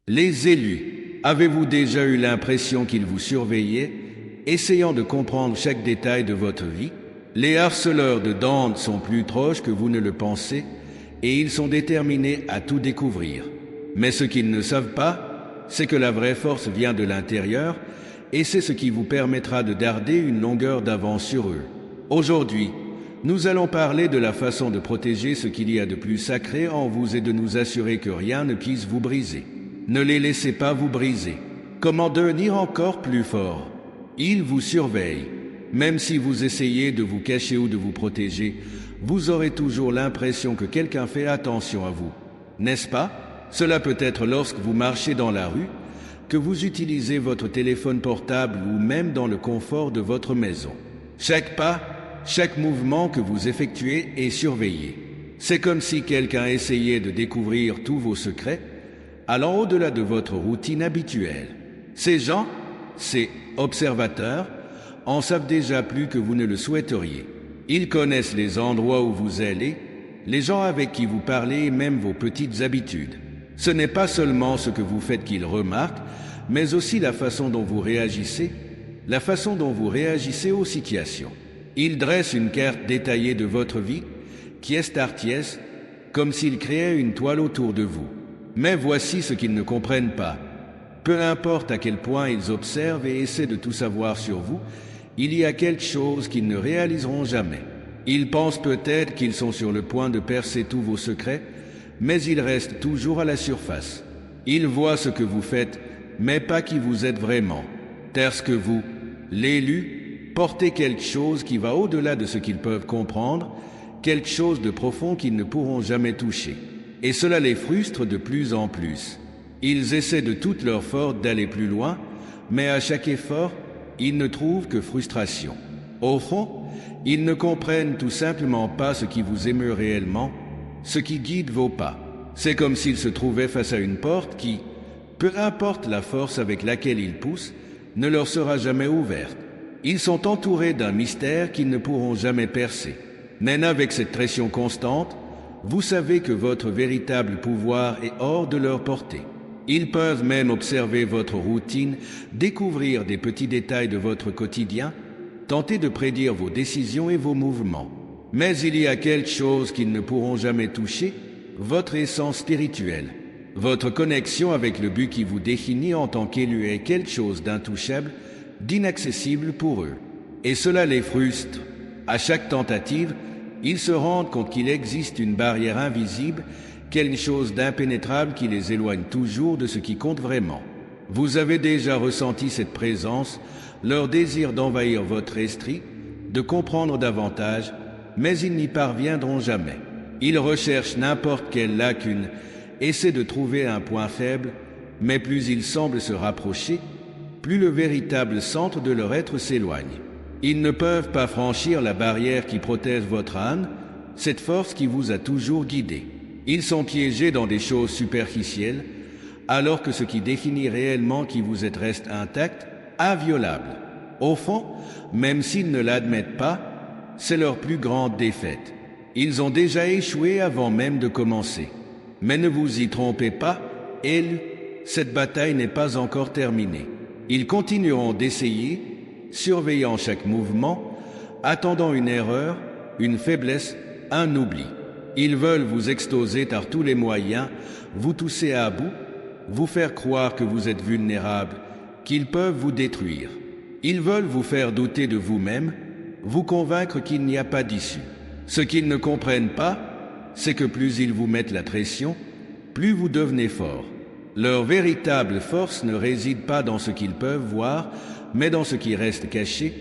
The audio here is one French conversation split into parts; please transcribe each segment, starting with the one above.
Les élus, avez-vous déjà eu l'impression qu'ils vous surveillaient, essayant de comprendre chaque détail de votre vie? Les harceleurs de Dante sont plus proches que vous ne le pensez, et ils sont déterminés à tout découvrir. Mais ce qu'ils ne savent pas, c'est que la vraie force vient de l'intérieur, et c'est ce qui vous permettra de garder une longueur d'avance sur eux. Aujourd'hui, nous allons parler de la façon de protéger ce qu'il y a de plus sacré en vous et de nous assurer que rien ne puisse vous briser. Ne les laissez pas vous briser. Comment devenir encore plus fort? Ils vous surveillent. Même si vous essayez de vous cacher ou de vous protéger, vous aurez toujours l'impression que quelqu'un fait attention à vous. N'est-ce pas? Cela peut être lorsque vous marchez dans la rue, que vous utilisez votre téléphone portable ou même dans le confort de votre maison. Chaque pas, chaque mouvement que vous effectuez est surveillé. C'est comme si quelqu'un essayait de découvrir tous vos secrets, allant au-delà de votre routine habituelle. Ces gens, ces observateurs, en savent déjà plus que vous ne le souhaiteriez. Ils connaissent les endroits où vous allez, les gens avec qui vous parlez et même vos petites habitudes. Ce n'est pas seulement ce que vous faites qu'ils remarquent, mais aussi la façon dont vous réagissez, aux situations. Ils dressent une carte détaillée de votre vie, pièce par pièce, comme s'ils créaient une toile autour de vous. Mais voici ce qu'ils ne comprennent pas. Peu importe à quel point ils observent et essaient de tout savoir sur vous, il y a quelque chose qu'ils ne réaliseront jamais. Ils pensent peut-être qu'ils sont sur le point de percer tous vos secrets, mais ils restent toujours à la surface. Ils voient ce que vous faites, mais pas qui vous êtes vraiment. Parce que vous, l'élu, portez quelque chose qui va au-delà de ce qu'ils peuvent comprendre, quelque chose de profond qu'ils ne pourront jamais toucher. Et cela les frustre de plus en plus. Ils essaient de toute leur force d'aller plus loin, mais à chaque effort, ils ne trouvent que frustration. Au fond, ils ne comprennent tout simplement pas ce qui vous émeut réellement, ce qui guide vos pas. C'est comme s'ils se trouvaient face à une porte qui, peu importe la force avec laquelle ils poussent, ne leur sera jamais ouverte. Ils sont entourés d'un mystère qu'ils ne pourront jamais percer. Mais avec cette pression constante, vous savez que votre véritable pouvoir est hors de leur portée. Ils peuvent même observer votre routine, découvrir des petits détails de votre quotidien, tenter de prédire vos décisions et vos mouvements. Mais il y a quelque chose qu'ils ne pourront jamais toucher, votre essence spirituelle. Votre connexion avec le but qui vous définit en tant qu'élu est quelque chose d'intouchable, d'inaccessible pour eux. Et cela les frustre. À chaque tentative, ils se rendent compte qu'il existe une barrière invisible, quelque chose d'impénétrable qui les éloigne toujours de ce qui compte vraiment. Vous avez déjà ressenti cette présence, leur désir d'envahir votre esprit, de comprendre davantage, mais ils n'y parviendront jamais. Ils recherchent n'importe quelle lacune, essaient de trouver un point faible, mais plus ils semblent se rapprocher, plus le véritable centre de leur être s'éloigne. Ils ne peuvent pas franchir la barrière qui protège votre âme, cette force qui vous a toujours guidé. Ils sont piégés dans des choses superficielles, alors que ce qui définit réellement qui vous êtes reste intact, inviolable. Au fond, même s'ils ne l'admettent pas, c'est leur plus grande défaite. Ils ont déjà échoué avant même de commencer. Mais ne vous y trompez pas, cette bataille n'est pas encore terminée. Ils continueront d'essayer, surveillant chaque mouvement, attendant une erreur, une faiblesse, un oubli. Ils veulent vous extoser par tous les moyens, vous tousser à bout, vous faire croire que vous êtes vulnérable, qu'ils peuvent vous détruire. Ils veulent vous faire douter de vous-même, vous convaincre qu'il n'y a pas d'issue. Ce qu'ils ne comprennent pas, c'est que plus ils vous mettent la pression, plus vous devenez fort. Leur véritable force ne réside pas dans ce qu'ils peuvent voir, mais dans ce qui reste caché,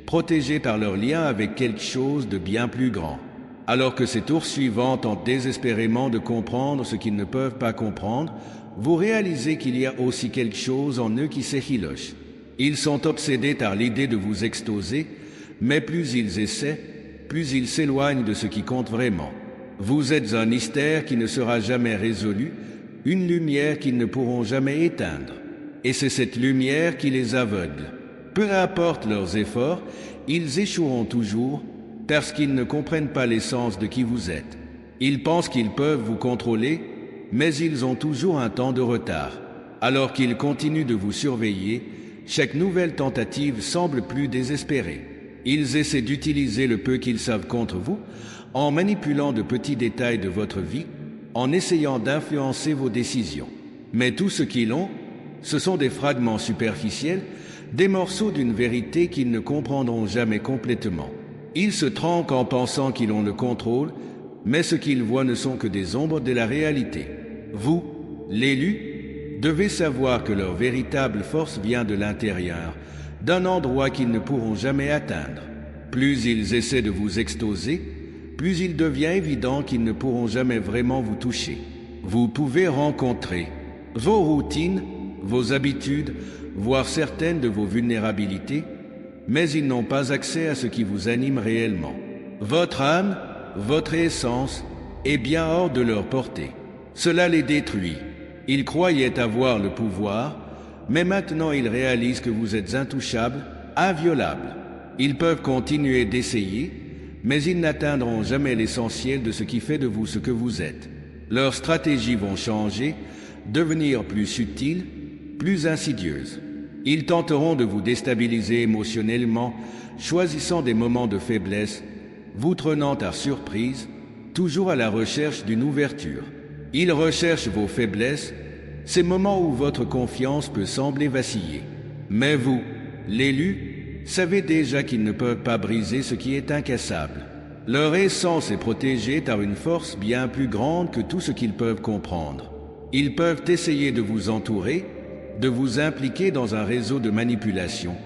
protégé par leur lien avec quelque chose de bien plus grand. Alors que ces tours suivants tentent désespérément de comprendre ce qu'ils ne peuvent pas comprendre, vous réalisez qu'il y a aussi quelque chose en eux qui s'effiloche. Ils sont obsédés par l'idée de vous extoser, mais plus ils essaient, plus ils s'éloignent de ce qui compte vraiment. Vous êtes un mystère qui ne sera jamais résolu, une lumière qu'ils ne pourront jamais éteindre. Et c'est cette lumière qui les aveugle. Peu importe leurs efforts, ils échoueront toujours parce qu'ils ne comprennent pas l'essence de qui vous êtes. Ils pensent qu'ils peuvent vous contrôler, mais ils ont toujours un temps de retard. Alors qu'ils continuent de vous surveiller, chaque nouvelle tentative semble plus désespérée. Ils essaient d'utiliser le peu qu'ils savent contre vous, en manipulant de petits détails de votre vie, en essayant d'influencer vos décisions. Mais tout ce qu'ils ont, ce sont des fragments superficiels, des morceaux d'une vérité qu'ils ne comprendront jamais complètement. Ils se tranquent en pensant qu'ils ont le contrôle, mais ce qu'ils voient ne sont que des ombres de la réalité. Vous, l'élu, devez savoir que leur véritable force vient de l'intérieur, d'un endroit qu'ils ne pourront jamais atteindre. Plus ils essaient de vous extoser, plus il devient évident qu'ils ne pourront jamais vraiment vous toucher. Vous pouvez rencontrer vos routines, vos habitudes, voire certaines de vos vulnérabilités, mais ils n'ont pas accès à ce qui vous anime réellement. Votre âme, votre essence, est bien hors de leur portée. Cela les détruit. Ils croyaient avoir le pouvoir, mais maintenant ils réalisent que vous êtes intouchables, inviolables. Ils peuvent continuer d'essayer, mais ils n'atteindront jamais l'essentiel de ce qui fait de vous ce que vous êtes. Leurs stratégies vont changer, devenir plus subtiles, plus insidieuses. Ils tenteront de vous déstabiliser émotionnellement, choisissant des moments de faiblesse, vous prenant à surprise, toujours à la recherche d'une ouverture. Ils recherchent vos faiblesses, ces moments où votre confiance peut sembler vaciller. Mais vous, l'élu, savez déjà qu'ils ne peuvent pas briser ce qui est incassable. Leur essence est protégée par une force bien plus grande que tout ce qu'ils peuvent comprendre. Ils peuvent essayer de vous entourer, de vous impliquer dans un réseau de manipulation,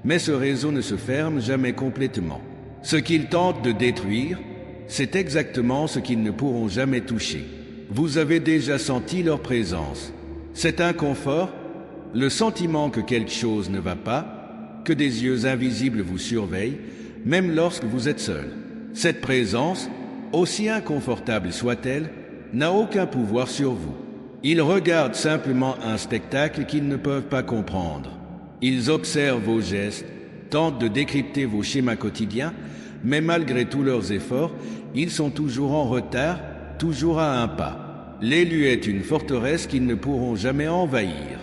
mais ce réseau ne se ferme jamais complètement. Ce qu'ils tentent de détruire, c'est exactement ce qu'ils ne pourront jamais toucher. Vous avez déjà senti leur présence. Cet inconfort, le sentiment que quelque chose ne va pas, que des yeux invisibles vous surveillent, même lorsque vous êtes seul. Cette présence, aussi inconfortable soit-elle, n'a aucun pouvoir sur vous. Ils regardent simplement un spectacle qu'ils ne peuvent pas comprendre. Ils observent vos gestes, tentent de décrypter vos schémas quotidiens, mais malgré tous leurs efforts, ils sont toujours en retard, toujours à un pas. L'élu est une forteresse qu'ils ne pourront jamais envahir.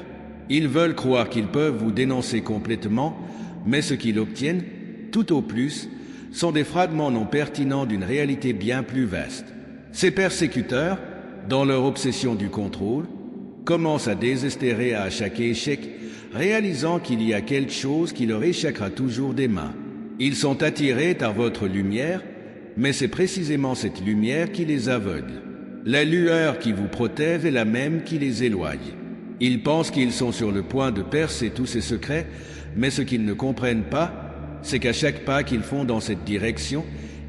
Ils veulent croire qu'ils peuvent vous dénoncer complètement, mais ce qu'ils obtiennent, tout au plus, sont des fragments non pertinents d'une réalité bien plus vaste. Ces persécuteurs, dans leur obsession du contrôle, commencent à désespérer à chaque échec, réalisant qu'il y a quelque chose qui leur échappera toujours des mains. Ils sont attirés par votre lumière, mais c'est précisément cette lumière qui les aveugle. La lueur qui vous protège est la même qui les éloigne. Ils pensent qu'ils sont sur le point de percer tous ces secrets, mais ce qu'ils ne comprennent pas, c'est qu'à chaque pas qu'ils font dans cette direction,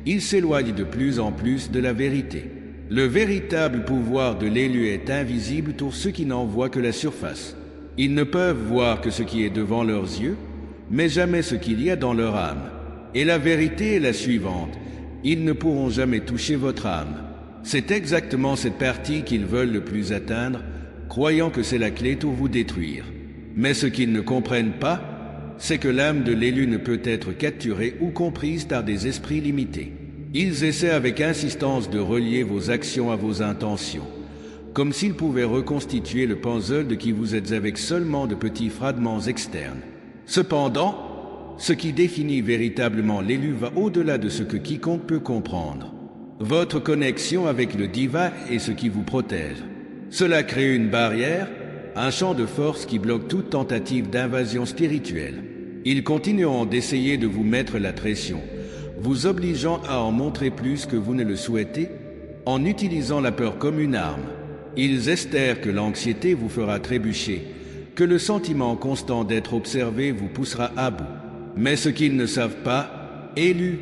ils s'éloignent de plus en plus de la vérité. Le véritable pouvoir de l'élu est invisible pour ceux qui n'en voient que la surface. Ils ne peuvent voir que ce qui est devant leurs yeux, mais jamais ce qu'il y a dans leur âme. Et la vérité est la suivante, ils ne pourront jamais toucher votre âme. C'est exactement cette partie qu'ils veulent le plus atteindre, croyant que c'est la clé pour vous détruire. Mais ce qu'ils ne comprennent pas, c'est que l'âme de l'élu ne peut être capturée ou comprise par des esprits limités. Ils essaient avec insistance de relier vos actions à vos intentions, comme s'ils pouvaient reconstituer le puzzle de qui vous êtes avec seulement de petits fragments externes. Cependant, ce qui définit véritablement l'élu va au-delà de ce que quiconque peut comprendre. Votre connexion avec le divin est ce qui vous protège. Cela crée une barrière, un champ de force qui bloque toute tentative d'invasion spirituelle. Ils continueront d'essayer de vous mettre la pression, vous obligeant à en montrer plus que vous ne le souhaitez, en utilisant la peur comme une arme. Ils espèrent que l'anxiété vous fera trébucher, que le sentiment constant d'être observé vous poussera à bout. Mais ce qu'ils ne savent pas, élus,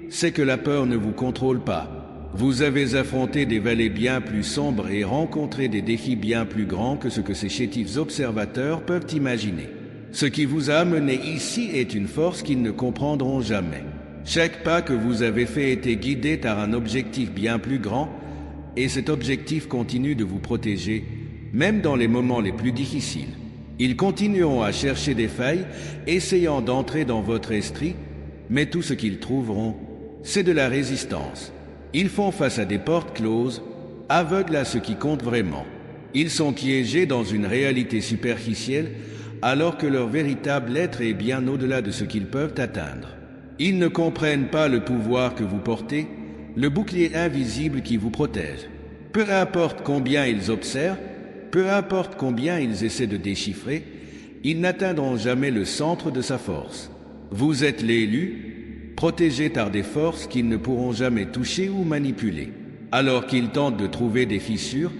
c'est que la peur ne vous contrôle pas. Vous avez affronté des vallées bien plus sombres et rencontré des défis bien plus grands que ce que ces chétifs observateurs peuvent imaginer. Ce qui vous a amené ici est une force qu'ils ne comprendront jamais. Chaque pas que vous avez fait était guidé par un objectif bien plus grand, et cet objectif continue de vous protéger, même dans les moments les plus difficiles. Ils continueront à chercher des failles, essayant d'entrer dans votre esprit, mais tout ce qu'ils trouveront, c'est de la résistance. Ils font face à des portes closes, aveugles à ce qui compte vraiment. Ils sont piégés dans une réalité superficielle, alors que leur véritable être est bien au-delà de ce qu'ils peuvent atteindre. Ils ne comprennent pas le pouvoir que vous portez, le bouclier invisible qui vous protège. Peu importe combien ils observent, peu importe combien ils essaient de déchiffrer, ils n'atteindront jamais le centre de sa force. Vous êtes l'élu, protégé par des forces qu'ils ne pourront jamais toucher ou manipuler. Alors qu'ils tentent de trouver des fissures,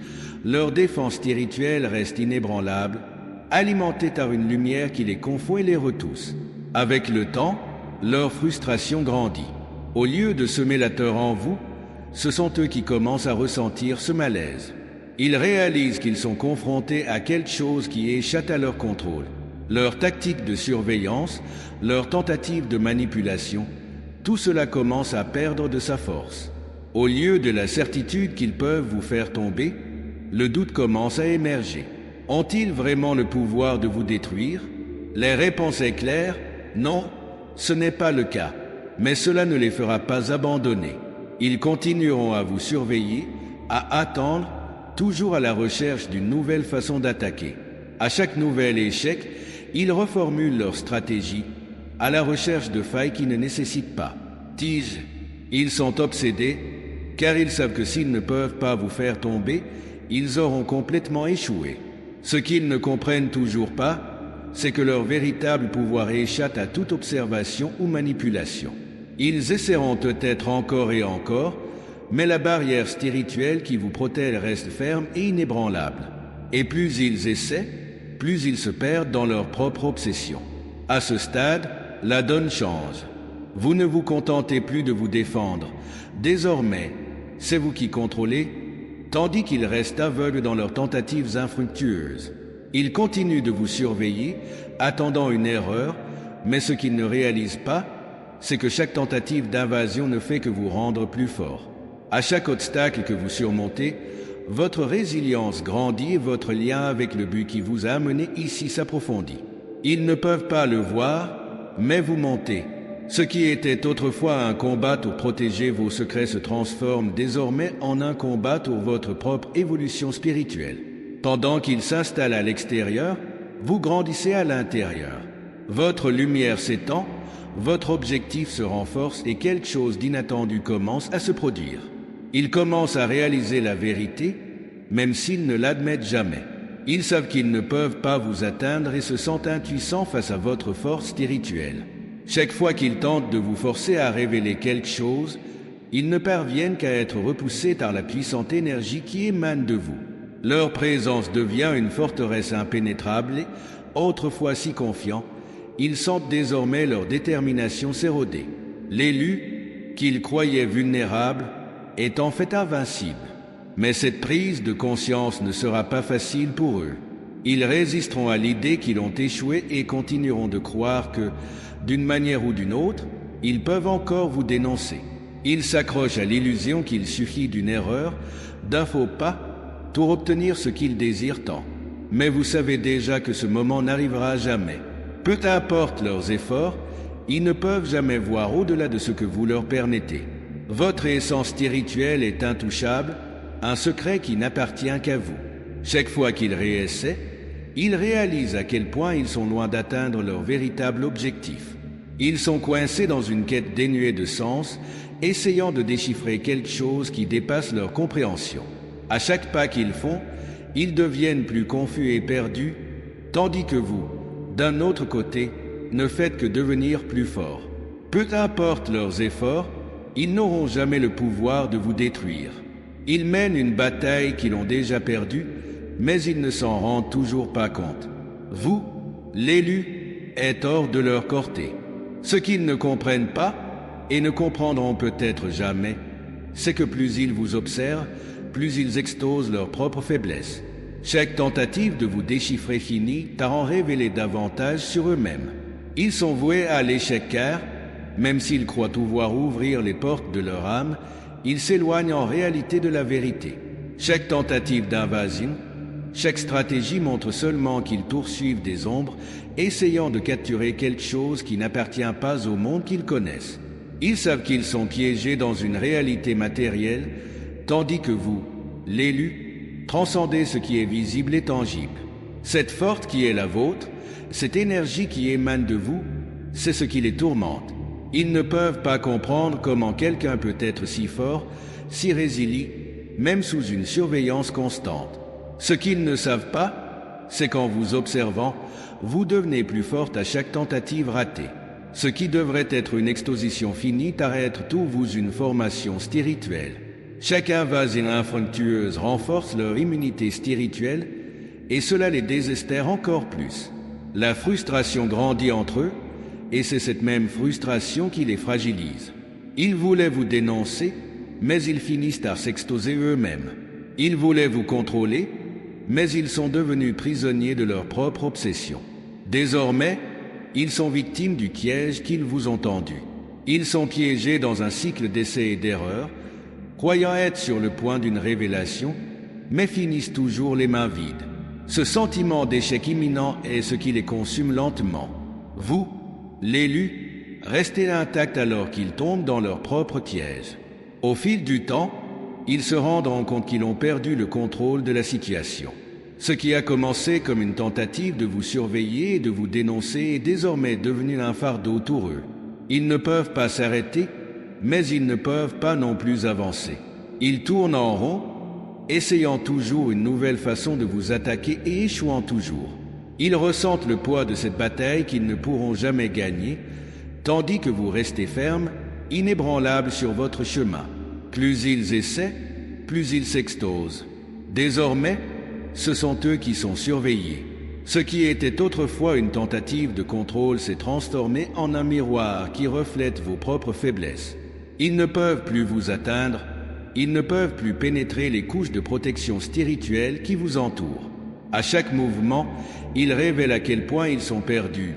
leur défense spirituelle reste inébranlable, alimentée par une lumière qui les confond et les retousse. Avec le temps, leur frustration grandit. Au lieu de semer la peur en vous, ce sont eux qui commencent à ressentir ce malaise. Ils réalisent qu'ils sont confrontés à quelque chose qui échappe à leur contrôle. Leur tactique de surveillance, leur tentative de manipulation, tout cela commence à perdre de sa force. Au lieu de la certitude qu'ils peuvent vous faire tomber, le doute commence à émerger. Ont-ils vraiment le pouvoir de vous détruire? La réponse est claire, non, ce n'est pas le cas. Mais cela ne les fera pas abandonner. Ils continueront à vous surveiller, à attendre, toujours à la recherche d'une nouvelle façon d'attaquer. À chaque nouvel échec, ils reformulent leur stratégie, à la recherche de failles qui ne nécessitent pas. Tige, ils sont obsédés, car ils savent que s'ils ne peuvent pas vous faire tomber, ils auront complètement échoué. Ce qu'ils ne comprennent toujours pas, c'est que leur véritable pouvoir échappe à toute observation ou manipulation. Ils essaieront peut-être encore et encore, mais la barrière spirituelle qui vous protège reste ferme et inébranlable. Et plus ils essaient, plus ils se perdent dans leur propre obsession. À ce stade, la donne change. Vous ne vous contentez plus de vous défendre. Désormais, c'est vous qui contrôlez, tandis qu'ils restent aveugles dans leurs tentatives infructueuses. Ils continuent de vous surveiller, attendant une erreur, mais ce qu'ils ne réalisent pas, c'est que chaque tentative d'invasion ne fait que vous rendre plus fort. À chaque obstacle que vous surmontez, votre résilience grandit et votre lien avec le but qui vous a amené ici s'approfondit. Ils ne peuvent pas le voir, mais vous montez. Ce qui était autrefois un combat pour protéger vos secrets se transforme désormais en un combat pour votre propre évolution spirituelle. Pendant qu'il s'installe à l'extérieur, vous grandissez à l'intérieur. Votre lumière s'étend, votre objectif se renforce et quelque chose d'inattendu commence à se produire. Ils commencent à réaliser la vérité, même s'ils ne l'admettent jamais. Ils savent qu'ils ne peuvent pas vous atteindre et se sentent impuissants face à votre force spirituelle. Chaque fois qu'ils tentent de vous forcer à révéler quelque chose, ils ne parviennent qu'à être repoussés par la puissante énergie qui émane de vous. Leur présence devient une forteresse impénétrable et, autrefois si confiants, ils sentent désormais leur détermination s'éroder. L'élu, qu'ils croyaient vulnérable, est en fait invincible. Mais cette prise de conscience ne sera pas facile pour eux. Ils résisteront à l'idée qu'ils ont échoué et continueront de croire que, d'une manière ou d'une autre, ils peuvent encore vous dénoncer. Ils s'accrochent à l'illusion qu'il suffit d'une erreur, d'un faux pas, pour obtenir ce qu'ils désirent tant. Mais vous savez déjà que ce moment n'arrivera jamais. Peu importe leurs efforts, ils ne peuvent jamais voir au-delà de ce que vous leur permettez. Votre essence spirituelle est intouchable, un secret qui n'appartient qu'à vous. Chaque fois qu'ils réessaient, ils réalisent à quel point ils sont loin d'atteindre leur véritable objectif. Ils sont coincés dans une quête dénuée de sens, essayant de déchiffrer quelque chose qui dépasse leur compréhension. À chaque pas qu'ils font, ils deviennent plus confus et perdus, tandis que vous, d'un autre côté, ne faites que devenir plus forts. Peu importe leurs efforts, ils n'auront jamais le pouvoir de vous détruire. Ils mènent une bataille qu'ils ont déjà perdue, mais ils ne s'en rendent toujours pas compte. Vous, l'élu, êtes hors de leur portée. Ce qu'ils ne comprennent pas, et ne comprendront peut-être jamais, c'est que plus ils vous observent, plus ils exposent leur propre faiblesse. Chaque tentative de vous déchiffrer finit par en révéler davantage sur eux-mêmes. Ils sont voués à l'échec car, même s'ils croient pouvoir ouvrir les portes de leur âme, ils s'éloignent en réalité de la vérité. Chaque tentative d'invasion, chaque stratégie montre seulement qu'ils poursuivent des ombres, essayant de capturer quelque chose qui n'appartient pas au monde qu'ils connaissent. Ils savent qu'ils sont piégés dans une réalité matérielle, tandis que vous, l'élu, Transcendez ce qui est visible et tangible. Cette force qui est la vôtre, cette énergie qui émane de vous, c'est ce qui les tourmente. Ils ne peuvent pas comprendre comment quelqu'un peut être si fort, si résilient, même sous une surveillance constante. Ce qu'ils ne savent pas, c'est qu'en vous observant, vous devenez plus forte à chaque tentative ratée. Ce qui devrait être une exposition finie arrête tout vous une formation spirituelle. Chaque invasion infructueuse renforce leur immunité spirituelle et cela les désespère encore plus. La frustration grandit entre eux et c'est cette même frustration qui les fragilise. Ils voulaient vous dénoncer, mais ils finissent par s'extoser eux-mêmes. Ils voulaient vous contrôler, mais ils sont devenus prisonniers de leur propre obsession. Désormais, ils sont victimes du piège qu'ils vous ont tendu. Ils sont piégés dans un cycle d'essais et d'erreurs, croyant être sur le point d'une révélation, mais finissent toujours les mains vides. Ce sentiment d'échec imminent est ce qui les consume lentement. Vous, l'élu, restez intact alors qu'ils tombent dans leur propre piège. Au fil du temps, ils se rendront compte qu'ils ont perdu le contrôle de la situation. Ce qui a commencé comme une tentative de vous surveiller et de vous dénoncer est désormais devenu un fardeau pour eux. Ils ne peuvent pas s'arrêter, mais ils ne peuvent pas non plus avancer. Ils tournent en rond, essayant toujours une nouvelle façon de vous attaquer et échouant toujours. Ils ressentent le poids de cette bataille qu'ils ne pourront jamais gagner, tandis que vous restez ferme, inébranlable sur votre chemin. Plus ils essaient, plus ils s'extosent. Désormais, ce sont eux qui sont surveillés. Ce qui était autrefois une tentative de contrôle s'est transformé en un miroir qui reflète vos propres faiblesses. Ils ne peuvent plus vous atteindre, ils ne peuvent plus pénétrer les couches de protection spirituelle qui vous entourent. À chaque mouvement, ils révèlent à quel point ils sont perdus,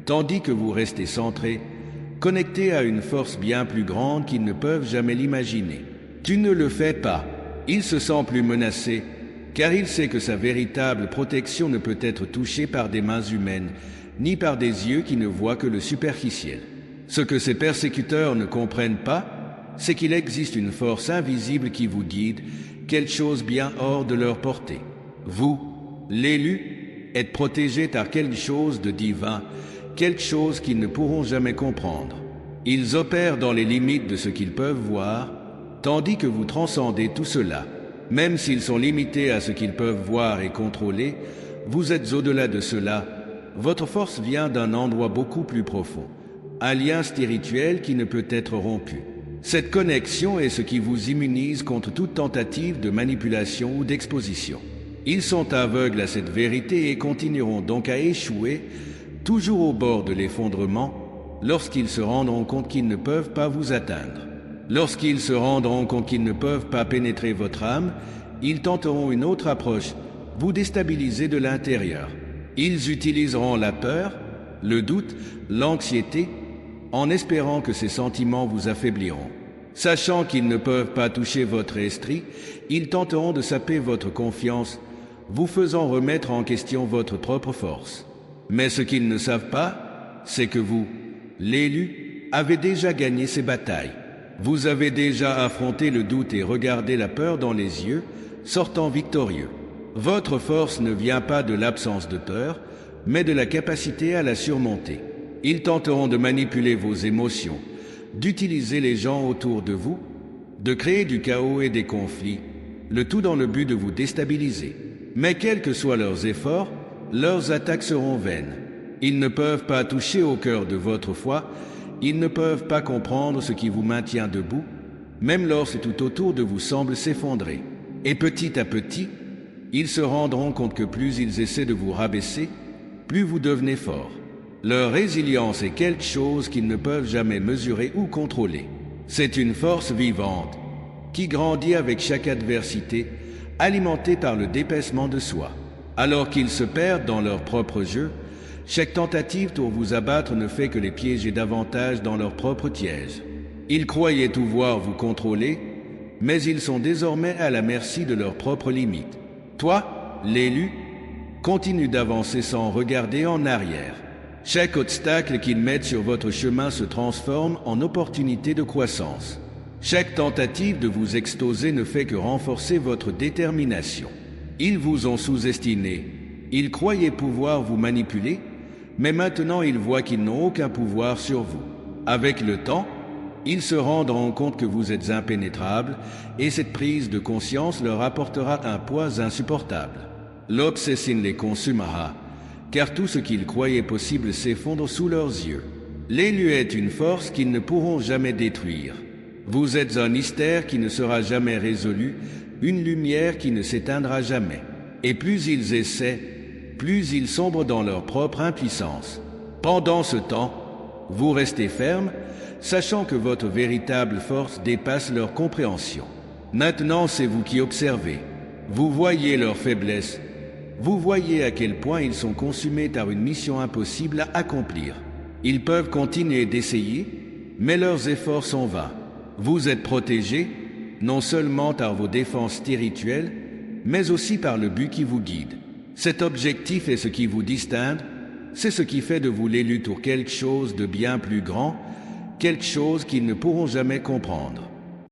tandis que vous restez centrés, connectés à une force bien plus grande qu'ils ne peuvent jamais l'imaginer. Tu ne le fais pas. Il se sent plus menacé, car il sait que sa véritable protection ne peut être touchée par des mains humaines, ni par des yeux qui ne voient que le superficiel. Ce que ses persécuteurs ne comprennent pas, c'est qu'il existe une force invisible qui vous guide, quelque chose bien hors de leur portée. Vous, l'élu, êtes protégé par quelque chose de divin, quelque chose qu'ils ne pourront jamais comprendre. Ils opèrent dans les limites de ce qu'ils peuvent voir, tandis que vous transcendez tout cela. Même s'ils sont limités à ce qu'ils peuvent voir et contrôler, vous êtes au-delà de cela. Votre force vient d'un endroit beaucoup plus profond, un lien spirituel qui ne peut être rompu. Cette connexion est ce qui vous immunise contre toute tentative de manipulation ou d'exposition. Ils sont aveugles à cette vérité et continueront donc à échouer, toujours au bord de l'effondrement, lorsqu'ils se rendront compte qu'ils ne peuvent pas vous atteindre. Lorsqu'ils se rendront compte qu'ils ne peuvent pas pénétrer votre âme, ils tenteront une autre approche, vous déstabiliser de l'intérieur. Ils utiliseront la peur, le doute, l'anxiété, en espérant que ces sentiments vous affaibliront. Sachant qu'ils ne peuvent pas toucher votre esprit, ils tenteront de saper votre confiance, vous faisant remettre en question votre propre force. Mais ce qu'ils ne savent pas, c'est que vous, l'élu, avez déjà gagné ces batailles. Vous avez déjà affronté le doute et regardé la peur dans les yeux, sortant victorieux. Votre force ne vient pas de l'absence de peur, mais de la capacité à la surmonter. Ils tenteront de manipuler vos émotions, d'utiliser les gens autour de vous, de créer du chaos et des conflits, le tout dans le but de vous déstabiliser. Mais quels que soient leurs efforts, leurs attaques seront vaines. Ils ne peuvent pas toucher au cœur de votre foi, ils ne peuvent pas comprendre ce qui vous maintient debout, même lorsque tout autour de vous semble s'effondrer. Et petit à petit, ils se rendront compte que plus ils essaient de vous rabaisser, plus vous devenez fort. Leur résilience est quelque chose qu'ils ne peuvent jamais mesurer ou contrôler. C'est une force vivante qui grandit avec chaque adversité, alimentée par le dépassement de soi. Alors qu'ils se perdent dans leur propre jeu, chaque tentative pour vous abattre ne fait que les piéger davantage dans leur propre piège. Ils croyaient pouvoir vous contrôler, mais ils sont désormais à la merci de leurs propres limites. Toi, l'élu, continue d'avancer sans regarder en arrière. Chaque obstacle qu'ils mettent sur votre chemin se transforme en opportunité de croissance. Chaque tentative de vous extoser ne fait que renforcer votre détermination. Ils vous ont sous-estimé. Ils croyaient pouvoir vous manipuler, mais maintenant ils voient qu'ils n'ont aucun pouvoir sur vous. Avec le temps, ils se rendront compte que vous êtes impénétrable, et cette prise de conscience leur apportera un poids insupportable. L'obsession les consumera, car tout ce qu'ils croyaient possible s'effondre sous leurs yeux. L'élu est une force qu'ils ne pourront jamais détruire. Vous êtes un mystère qui ne sera jamais résolu, une lumière qui ne s'éteindra jamais. Et plus ils essaient, plus ils sombrent dans leur propre impuissance. Pendant ce temps, vous restez ferme, sachant que votre véritable force dépasse leur compréhension. Maintenant, c'est vous qui observez. Vous voyez leur faiblesse. Vous voyez à quel point ils sont consumés par une mission impossible à accomplir. Ils peuvent continuer d'essayer, mais leurs efforts sont vains. Vous êtes protégés, non seulement par vos défenses spirituelles, mais aussi par le but qui vous guide. Cet objectif est ce qui vous distingue, c'est ce qui fait de vous l'élu pour quelque chose de bien plus grand, quelque chose qu'ils ne pourront jamais comprendre.